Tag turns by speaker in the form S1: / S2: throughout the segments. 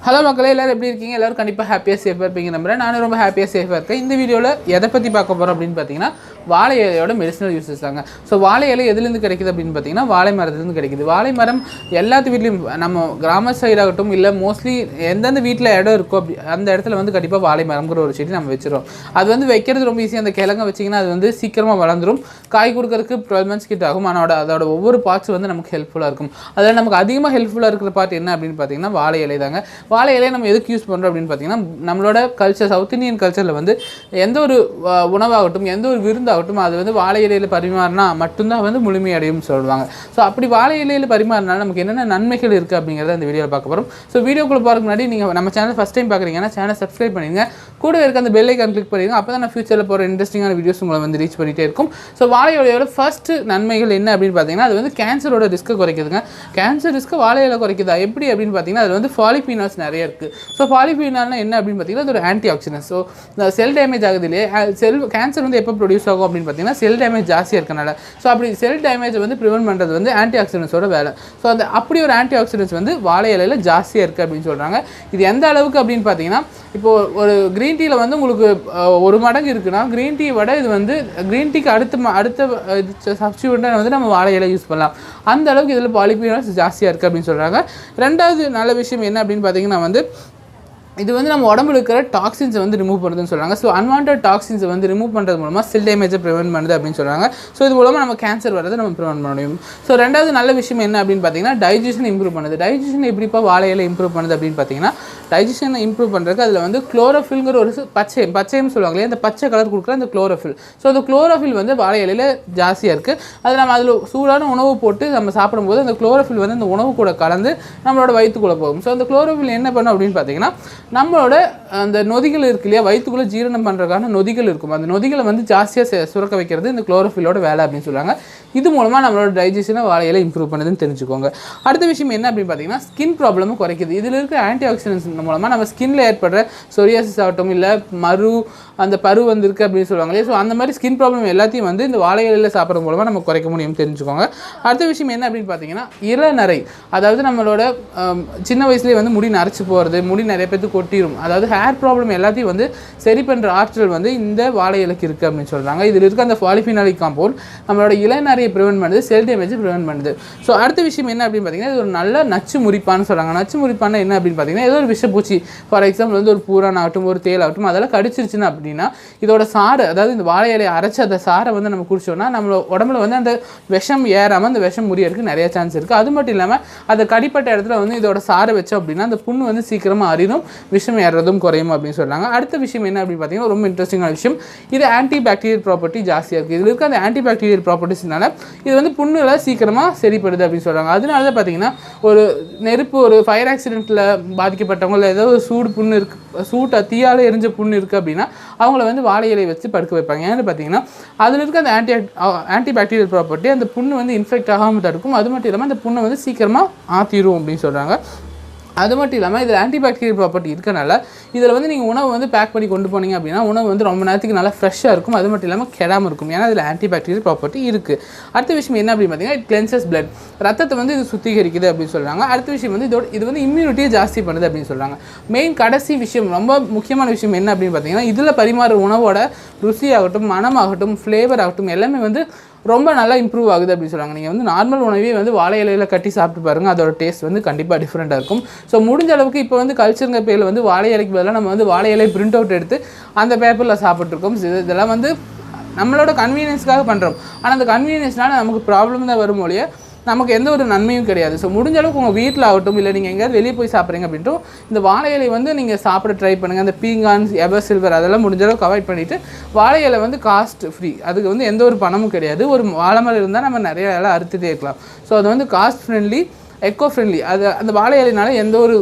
S1: Hello மக்களே, எல்லாரும் எப்படி இருக்கீங்க? எல்லாரும் கண்டிப்பாக ஹாப்பியாக சேஃபாக இருப்பீங்க நம்புறேன். நானும் ரொம்ப ஹாப்பியாக சேஃபாக இருக்கேன். இந்த வீடியோவில் எதை பற்றி பார்க்க போகிறோம் அப்படின்னு பார்த்தீங்கன்னா, வாழை இலையோட மெடிசனல் யூஸஸ் தாங்க. ஸோ வாழை இலை எதுலேருந்து கிடைக்குது அப்படின்னு பார்த்தீங்கன்னா, வாழை மரத்துலேருந்து கிடைக்குது. வாழை மரம் எல்லாத்து வீட்லையும் நம்ம கிராம சைடாகட்டும் இல்லை மோஸ்ட்லி எந்தெந்த வீட்டில் இடம் இருக்கோ அந்த இடத்துல வந்து கண்டிப்பாக வாழை மரம்ங்கிற ஒரு செடி நம்ம வச்சிடும். அது வந்து வைக்கிறது ரொம்ப ஈஸியாக. அந்த கிழங்க வச்சிங்கன்னா அது வந்து சீக்கிரமாக வளர்ந்துடும். காய் கொடுக்கறதுக்கு 12 months கிட்ட ஆகும். ஆனால் அதோட ஒவ்வொரு பார்ட்ஸ் வந்து நமக்கு ஹெல்ப்ஃபுல்லாக இருக்கும். அதில் நமக்கு அதிகமாக ஹெல்ப்ஃபுல்லாக இருக்கிற பார்ட் என்ன அப்படின்னு பார்த்தீங்கன்னா, வாழை இலை தாங்க. வாழை இலையை நம்ம எதுக்கு யூஸ் பண்ணுறோம் அப்படின்னு பார்த்தீங்கன்னா, நம்மளோட கல்ச்சர் சவுத் இந்தியன் கல்ச்சரில் வந்து எந்த ஒரு உணவாகட்டும் எந்த ஒரு விருந்தாகட்டும் அது வந்து வாழை இலையில் பரிமாறினா மட்டும்தான் வந்து முழுமையடையும் சொல்லுவாங்க. ஸோ அப்படி வாழை இலையில் பரிமாறினால நமக்கு என்னென்ன நன்மைகள் இருக்குது அப்படிங்கிறத இந்த வீடியோவில் பார்க்க போகிறோம். ஸோ வீடியோக்குள்ளே போகிறதுக்கு முன்னாடி நீங்கள் நம்ம சேனல் ஃபஸ்ட் டைம் பார்க்குறீங்கன்னா சேனல் சப்ஸ்கிரைப் பண்ணிடுங்க. கூட இருக்க அந்த பெல் ஐக்கான் கிளிக் பண்ணிடுங்க. அப்போ தான் நான் ஃபியூச்சரில் போகிற இன்ட்ரெஸ்டிங்கான வீடியோஸ் உங்களை வந்து ரீச் பண்ணிகிட்டே இருக்கும். ஸோ வாழை இலையோட ஃபர்ஸ்ட் நன்மைகள் என்ன அப்படின்னு பார்த்தீங்கன்னா, அது வந்து கேன்சரோட ரிஸ்க்கை குறைக்குதுங்க. கேன்சர் ரிஸ்க்கு வாழை இலை குறைக்குதா எப்படி அப்படின்னு பார்த்தீங்கன்னா, அது வந்து பாலிஃபீனால்ஸ் நிறைய இருக்குது. ஸோ பாலிஃபீனால்னா என்ன அப்படின்னு பார்த்தீங்கன்னா, அது ஒரு ஆன்டி ஆக்சிடென்ட். ஸோ இந்த செல் டேமேஜ் ஆகுது இல்லையா, கேன்சர் வந்து எப்போ ப்ரொடியூஸ் ஆகும் அப்படின்னு பார்த்தீங்கன்னா, செல் டேமேஜ் ஜாஸ்தியாக இருக்கனால. ஸோ அப்படி செல் டேமேஜை வந்து ப்ரிவென்ட் பண்ணுறது வந்து ஆன்டி ஆக்சிடென்ட்ஸோட வேலை. ஸோ அந்த அப்படி ஒரு ஆன்டி ஆக்சிடென்ட்ஸ் வந்து வாழை இலையில் ஜாஸ்தியாக இருக்குது அப்படின்னு சொல்கிறாங்க. இது எந்த அளவுக்கு அப்படின்னு பார்த்தீங்கன்னா, இப்போது ஒரு க்ரீன் டீயில் வந்து உங்களுக்கு 1 மடங்கு இருக்குன்னா, க்ரீன் டீ விட இது வந்து க்ரீன் டீக்கு அடுத்த சப்ஸ்டியூட்டாக வந்து நம்ம வாழை இலை யூஸ் பண்ணலாம். அந்த அளவுக்கு இதில் பாலிஃபீனால்ஸ் ஜாஸ்தியாக இருக்குது அப்படின்னு சொல்கிறாங்க. ரெண்டாவது நல்ல விஷயம் என்ன அப்படின்னு பார்த்தீங்கன்னா, வந்து இது வந்து நம்ம உடம்புல இருக்கிற டாக்ஸின்ஸை வந்து ரிமூவ் பண்ணுறதுன்னு சொல்கிறாங்க. ஸோ அன்வான்ட் டாக்ஸின்ஸை வந்து ரிமூவ் பண்ணுறது மூலமாக செல் டேமேஜை ப்ரிவென்ட் பண்ணுது அப்படின்னு சொல்கிறாங்க. ஸோ இது மூலமாக நம்ம கேன்சர் வரதை நம்ம ப்ரிவென்ட் பண்ண முடியும். ஸோ ரெண்டாவது நல்ல விஷயம் என்ன அப்படின்னு பார்த்தீங்கன்னா, டைஜஷன் இம்ப்ரூவ் பண்ணுது. டைஜஷன் எப்படிப்பா வாழை இலை இம்ப்ரூவ் பண்ணுது அப்படின்னு பார்த்தீங்கன்னா, டைஜஷனை இம்ப்ரூவ் பண்ணுறதுக்கு அதில் வந்து குளோரோஃபில்ங்கிற ஒரு பச்சைன்னு சொல்லுவாங்க இல்லையா, அந்த பச்சை கலர் கொடுக்குற அந்த குளோரோஃபில். ஸோ அந்த குளோரோஃபில் வந்து வாழை இலையில் ஜாஸ்தியாக இருக்குது. அது நம்ம அதில் சூடான உணவு போட்டு நம்ம சாப்பிடும்போது அந்த குளோரோஃபில் வந்து அந்த உணவு கூட கலந்து நம்மளோட வயிற்றுக்குள்ளே போகும். ஸோ அந்த குளோரோஃபில் என்ன பண்ணும் அப்படின்னு பார்த்தீங்கன்னா, நம்மளோட அந்த நொதிகள் இருக்கு இல்லையா, வயிற்றுக்குள்ளே ஜீரணம் பண்ணுறதுக்கான நொதிகள் இருக்கும். அந்த நொதிகளை வந்து ஜாஸ்தியாக சுரக்க வைக்கிறது இந்த குளோரோஃபிலோட வேலை அப்படின்னு சொல்லுவாங்க. இது மூலமாக நம்மளோட டைஜஷனை வாழையில இம்ப்ரூவ் பண்ணுதுன்னு தெரிஞ்சுக்கோங்க. அடுத்த விஷயம் என்ன அப்படின்னு பார்த்தீங்கன்னா, ஸ்கின் ப்ராப்ளமும் குறைக்குது. இதில் இருக்கிற ஆன்டி ஆக்சிடென்ட்ஸ் மூலமாக நம்ம ஸ்கின்ல ஏற்படுற சொரியாசிஸ் ஆகட்டும் இல்லை அந்த பரு வந்துருக்கு அப்படின்னு சொல்லுவாங்க இல்லையா. ஸோ அந்த மாதிரி ஸ்கின் ப்ராப்ளம் எல்லாத்தையும் வந்து இந்த வாழை இலையில் சாப்பிட்றது மூலமாக நம்ம குறைக்க முடியும் தெரிஞ்சுக்கோங்க. அடுத்த விஷயம் என்ன அப்படின்னு பார்த்தீங்கன்னா, இளநரை. அதாவது நம்மளோட சின்ன வயசுலேயே வந்து முடி நரைச்சி போகிறது, முடி நிறைய பேருக்கு கொட்டிடும். அதாவது ஹேர் ப்ராப்ளம் எல்லாத்தையும் வந்து சரி பண்ணுற ஆற்றல் வந்து இந்த வாழை இலைக்கு இருக்குது அப்படின்னு சொல்கிறாங்க. இதில் இருக்க அந்த பாலிஃபினாலிக் காம்பவுண்ட் நம்மளோட இளநரையை ப்ரிவென்ட் பண்ணுது, செல் டேமேஜை ப்ரிவென்ட் பண்ணுது. ஸோ அடுத்த விஷயம் என்ன அப்படின்னு பார்த்தீங்கன்னா, இது ஒரு நல்ல நச்சு முறிப்பான்னு சொல்கிறாங்க. நச்சு முறிப்பான என்ன அப்படின்னு பார்த்தீங்கன்னா, ஏதோ ஒரு விஷப்பூச்சி ஃபார் எக்ஸாம்பிள் வந்து ஒரு பூரான் ஆகட்டும் ஒரு தேல் ஆகட்டும் அதெல்லாம் கடிச்சிருச்சுன்னா அப்படின்னா இதோட சாறு, அதாவது இந்த வாழை இலையை அரைச்சி அந்த சாரை வந்து நம்ம குடிச்சோம்னா நம்மளோட உடம்புல வந்து அந்த விஷம் ஏறாமல் அந்த விஷம் முறியறதுக்கு நிறைய சான்ஸ் இருக்குது. அது மட்டும் இல்லாமல் அந்த கடிப்பட்ட இடத்துல வந்து இதோட சாரை வச்சோம் அப்படின்னா அந்த புண்ணு வந்து சீக்கிரமாக அறியும், விஷம் ஏறதும் குறையும் அப்படின்னு சொல்கிறாங்க. அடுத்த விஷயம் என்ன அப்படின்னு பார்த்தீங்கன்னா, ரொம்ப இன்ட்ரெஸ்டிங்கான விஷயம், இது ஆன்டிபாக்டீரியல் ப்ராப்பர்ட்டி ஜாஸ்தியாக இருக்குது. இதில் இருக்க அந்த ஆன்டிபாக்டீரியல் ப்ராப்பர்ட்டிஸ்னால இது வந்து புண்ணுகளை சீக்கிரமாக சரிப்படுது அப்படின்னு சொல்கிறாங்க. அதனால தான் பார்த்தீங்கன்னா, ஒரு நெருப்பு ஒரு ஃபயர் ஆக்சிடென்ட்டில் பாதிக்கப்பட்டவங்க இல்லை ஏதோ ஒரு தீயால் எரிஞ்ச புண்ணு இருக்குது அப்படின்னா அவங்கள வந்து வாழை இலை வச்சு படுக்க வைப்பாங்க. ஏன்னு பார்த்தீங்கன்னா, அதில் இருக்க அந்த ஆன்டிபாக்டீரியல் ப்ராப்பர்ட்டி அந்த புண்ணு வந்து இன்ஃபெக்ட் ஆகாமல் தடுக்கும். அது மட்டும் இல்லாமல் அந்த புண்ணை வந்து சீக்கிரமாக ஆற்றிடும் அப்படின்னு சொல்கிறாங்க. அது மட்டும் இல்லாமல் இதில் ஆன்டிபாக்டீரியல் ப்ராப்பர்ட்டி இருக்கனால இதில் வந்து நீங்கள் உணவு வந்து பேக் பண்ணி கொண்டு போனீங்க அப்படின்னா உணவு வந்து ரொம்ப நேரத்துக்கு நல்லா ஃப்ரெஷ்ஷாக இருக்கும். அது மட்டும் இல்லாமல் கெடாமல் இருக்கும். ஏன்னா இதில் ஆன்டிபாக்டீரியல் ப்ராப்பர்ட்டி இருக்குது. அடுத்த விஷயம் என்ன அப்படின்னு பார்த்தீங்கன்னா, இட் கிளென்சஸ் பிளட். ரத்தத்தை வந்து இது சுத்திகரிக்குது அப்படின்னு சொல்கிறாங்க. அடுத்த விஷயம் வந்து இது வந்து இம்யூனிட்டியை ஜாஸ்தி பண்ணுது அப்படின்னு சொல்கிறாங்க. மெயின் கடைசி விஷயம் ரொம்ப முக்கியமான விஷயம் என்ன அப்படின்னு பார்த்தீங்கன்னா, இதில் பரிமாற உணவோட ருசியாகட்டும் மனமாகட்டும் ஃப்ளேவர் ஆகட்டும் எல்லாமே வந்து ரொம்ப நல்லா இம்ப்ரூவ் ஆகுது அப்படின்னு சொல்கிறாங்க. நீங்கள் வந்து நார்மல் உணவே வந்து வாழை இலையில் கட்டி சாப்பிட்டு பாருங்கள், அதோட டேஸ்ட் வந்து கண்டிப்பாக டிஃப்ரெண்ட்டாக இருக்கும். ஸோ முடிஞ்ச அளவுக்கு இப்போ வந்து கல்ச்சருங்க பேரில் வந்து வாழை இலைக்கு பதிலாக நம்ம வந்து வாழை இலை பிரிண்ட் அவுட் எடுத்து அந்த பேப்பரில் சாப்பிட்ருக்கோம். இதெல்லாம் வந்து நம்மளோட கன்வீனியன்ஸ்க்காக பண்ணுறோம். ஆனால் அந்த கன்வீனியன்ஸ்னால நமக்கு ப்ராப்ளம் தான் வரும் மொழியே, நமக்கு எந்த ஒரு நன்மையும் கிடையாது. ஸோ முடிஞ்ச அளவுக்கு உங்கள் வீட்டில் ஆகட்டும் இல்லை நீங்கள் எங்கேயாவது வெளியே போய் சாப்பிட்றீங்க அப்படின்ட்டு இந்த வாழை இலை வந்து நீங்கள் சாப்பிட ட்ரை பண்ணுங்கள். அந்த பீங்கான்ஸ் எவர் சில்வர் அதெல்லாம் முடிஞ்ச அளவுக்கு அவாய்ட் பண்ணிவிட்டு வாழை இலை வந்து காஸ்ட் ஃப்ரீ, அதுக்கு வந்து எந்த ஒரு பணமும் கிடையாது. ஒரு வாழை மரம் இருந்தால் நம்ம நிறைய இலை அறுத்துட்டே இருக்கலாம். ஸோ அது வந்து காஸ்ட் ஃப்ரெண்ட்லி, எக்கோ ஃப்ரெண்ட்லி. அது அந்த வாழை இலைனால எந்த ஒரு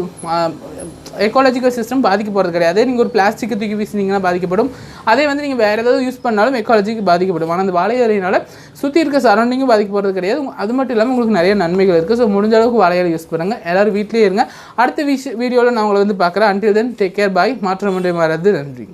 S1: எக்காலஜிக்கல் சிஸ்டம் பாதிக்க போகிறது கிடையாது. நீங்கள் ஒரு பிளாஸ்டிக்கை தூக்கி வீசினீங்கன்னா பாதிக்கப்படும். அதே வந்து நீங்கள் வேறு ஏதாவது யூஸ் பண்ணாலும் எக்காலஜிக்கு பாதிக்கப்படும். ஆனால் அந்த வாழை இலையினால் சுற்றி இருக்க சரௌண்டிங்கும் பாதிக்க போகிறது கிடையாது. அது மட்டும் இல்லாமல் உங்களுக்கு நிறைய நன்மைகள் இருக்குது. ஸோ முடிஞ்ச அளவுக்கு வாழை இலை யூஸ் பண்ணுங்கள். எல்லோரும் வீட்டிலே இருங்க. அடுத்த வீடியோவில் நான் உங்களை வந்து பார்க்குறேன். அன்டில் தென் டேக் கேர், பாய். மாற்றம் ஒன்றே மாறாது. நன்றி.